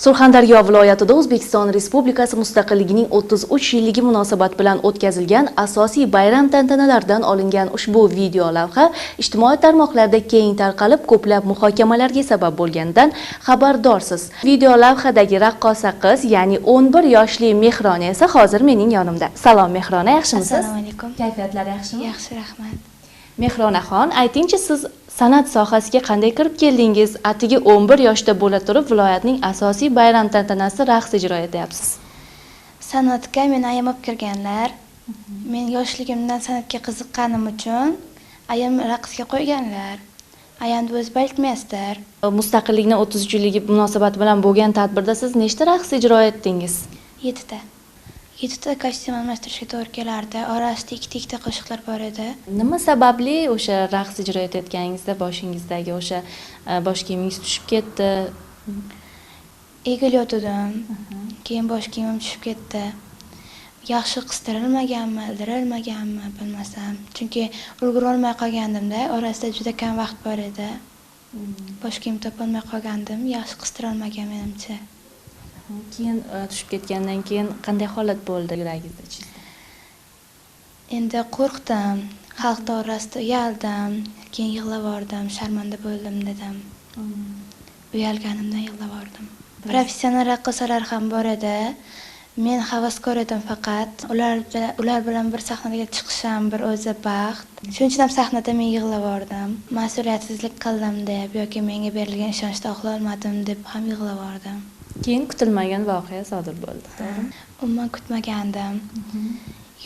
Surxondaryo viloyatida O'zbekiston Respublikasi mustaqilligining 33 yilligi munosabati bilan o'tkazilgan asosiy bayram tantanalaridan olingan ushbu video lavha ijtimoiy tarmoqlarda keng tarqalib, ko'plab muhokamalarga sabab bo'lganidan xabardorsiz. Video lavhadagi raqqosa qiz, ya'ni 11 yoshli Mehrona esa hozir mening yonimda. Salom Mehrona, yaxshimisiz? Assalomu alaykum. Kayfiyatlar yaxshimi? Yaxshi, rahmat. Mehronaxon, aytingchi, siz san'at sohasiga qanday kirib keldingiz? Atigi 11 yoshda bo'la turib, viloyatning asosiy bayram tantanasida raqs ijro etyapsiz. San'atga meni ayam olib kirganlar. Men yoshligimdan san'atga qiziqqanim uchun ayam raqsga qo'yganlar. Ayamni o'zi bilmasdir. Mustaqillikning 33 yilligi munosabati bilan bo'lgan tadbirda siz nechta raqs ijro etdingiz? 7 ta. 7 ta kostyum almashtirishga to'g'ri kelardi. Orasida ikkita qo'shiqlar bor edi. Nima sababli o'sha raqs ijro etayotganingizda boshingizdagi o'sha bosh kiyimingiz tushib ketdi? Egilyotdim. Keyin bosh kiyimim tushib ketdi. Yaxshi qistirilmaganmi, ildirilmaganmi bilmasam. Chunki ulgura olmay qolgandim-da, orasida juda kam vaqt bor edi. Bosh kiyim topolmay qolgandim, yaxshi qistirolmagan menimcha. Keyin tushib ketgandan keyin qanday holat bo'ldi yuragingizda? Endi qo'rqdim, xalq orasida uyaldim, keyin yig'lavordim, sharmanda bo'ldim dedim. Uyalganimdan yig'lavordim. Professional raqqosalar ham bor edi. Men havaskor edim faqat. Ular bilan bir sahnaga chiqishim bir o'zi baxt. Shuning uchun ham sahnada men yig'lavordim. Mas'uliyatsizlik qildim deb yoki menga berilgan ishonchni oqlay olmadim deb ham yig'lavordim. Keyin kutilmagan voqea sodir bo'ldi, to'g'rimi? Umuman kutmagandim.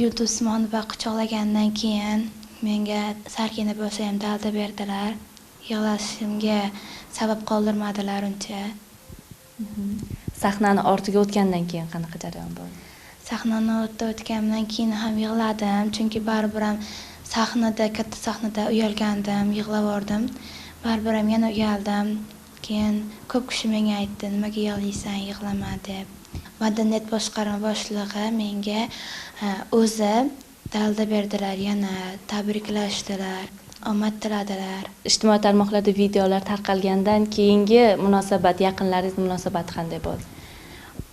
Yulduz Usmonova quchoqlagandan keyin menga salkina bo'lsa ham dalda berdilar. Yig'lashimga sabab qoldirmadilar uncha. Sahnani ortiga o'tgandan keyin qanaqa jarayon bo'ldi? Sahnani ortida o'tgandan keyin ham yig'ladim, chunki baribir ham katta sahnada uyalgandim, yig'lavordim. Baribir ham yana uyaldim. Keyin ko'p kishi menga aytdi, nimaga yig'laysan, yig'lama deb. Madaniyat boshqarma boshlig'i menga o'zi dalda berdilar, yana tabriklashdilar, omad tiladilar. Ijtimoiy tarmoqlarda videolar tarqalgandan keyingi munosabat, yaqinlaringiz munosabati qanday bo'ldi?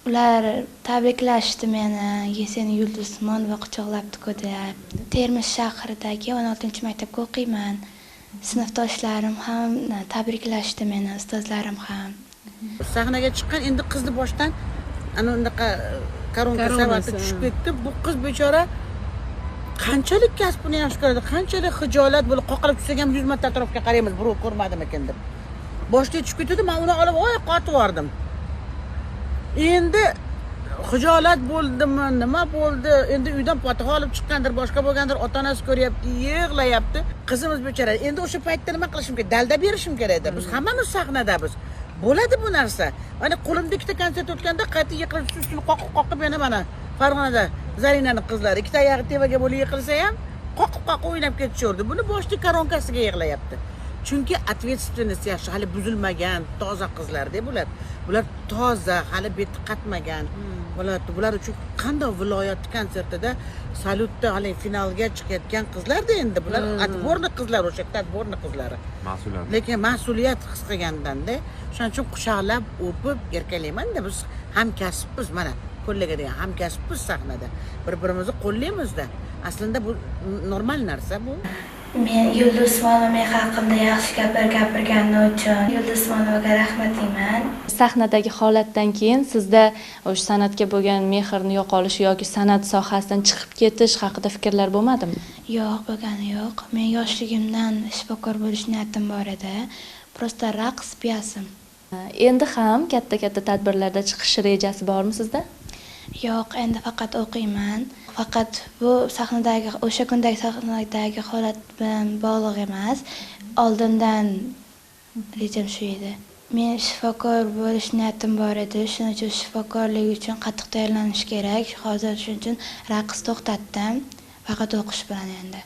Ular tabriklashdi meni, seni Yulduz Usmonova quchoqlabdi-ku deb. Termiz shahridagi 16-maktabga o'qiyman. Sinfdoshlarim ham tabriklashdi meni, ustozlarim ham. Sahnaga chiqqan endi qizni boshdan ana unaqa koronka sabati tushib ketdi. Bu qiz bechora qanchalik kasbini yaxshi ko'radi, qanchalik xijolat bo'lib qoqilib tushsa ham 100 marta atrofga qaraymiz, birov ko'rmadimikin deb. Boshga tushib ketdi, men uni olib oyoqqa otib yubordim. Endi xijolat bo'ldimi, nima bo'ldi? Endi uydan fotiha olib chiqqandir, boshqa bo'lgandir, ota-onasi ko'ryapti, yig'layapti. Qizimiz bechora. Endi o'sha paytda nima qilishim kerak? Dalda berishim kerak edi. Biz hammamiz sahnadamiz. Bo'ladi bu narsa. Mana qo'limda ikkita konsert o'tganda qayta yiqilib ustini qoqib yana mana Farg'onada Zarinaning qizlari ikkita oyog'i tevaga bo'lib yiqilsa ham qoqib o'ynab ketishardi. Buni boshli koronkasiga yig'layapti. Chunki ответственность yaxshi, hali buzilmagan, toza qizlar deb bular. Bular toza, hali beti qatmagan. Bular uchun qanday viloyat konsertida salyutda hali finalga chiqayotgan qizlar-da endi. Bular atborni qizlar, o'sha atborni qizlari. Mas'uliyat. Lekin mas'uliyat his qilgandan-da, shuning uchun quchoqlab, o'pib, erkalayman-da, biz hamkasbmiz mana. Qo'llaga degan hamkasbmiz sahnada. Bir-birimizni qo'llaymiz-da. Aslida bu normal narsa bu. Men Yulduz Usmonova haqimda yaxshi gapirgani uchun Yulduz Usmonovaga rahmat deyman. Sahnadagi holatdan keyin sizda o'sha san'atga bo'lgan mehrni yo'qolishi yoki san'at sohasidan chiqib ketish haqida fikrlar bo'lmadimi? Yo'q, bo'lgani yo'q. Men yoshligimdan shifokor bo'lish niyatim bor edi. Prosta raqs piyasim. Endi ham katta-katta tadbirlarda chiqish rejasi bormi sizda? Yo'q, endi faqat o'qiyman. Faqat bu sahnadagi o'sha kundagi sahnadagi holat bilan bog'liq emas. Oldindan rejam shu edi. Men shifokor bo'lish niyatim bor edi. Shuning uchun shifokorlik uchun qattiq tayyorlanish kerak. Hozir shuning uchun raqs to'xtatdim. Faqat o'qish bilan endi.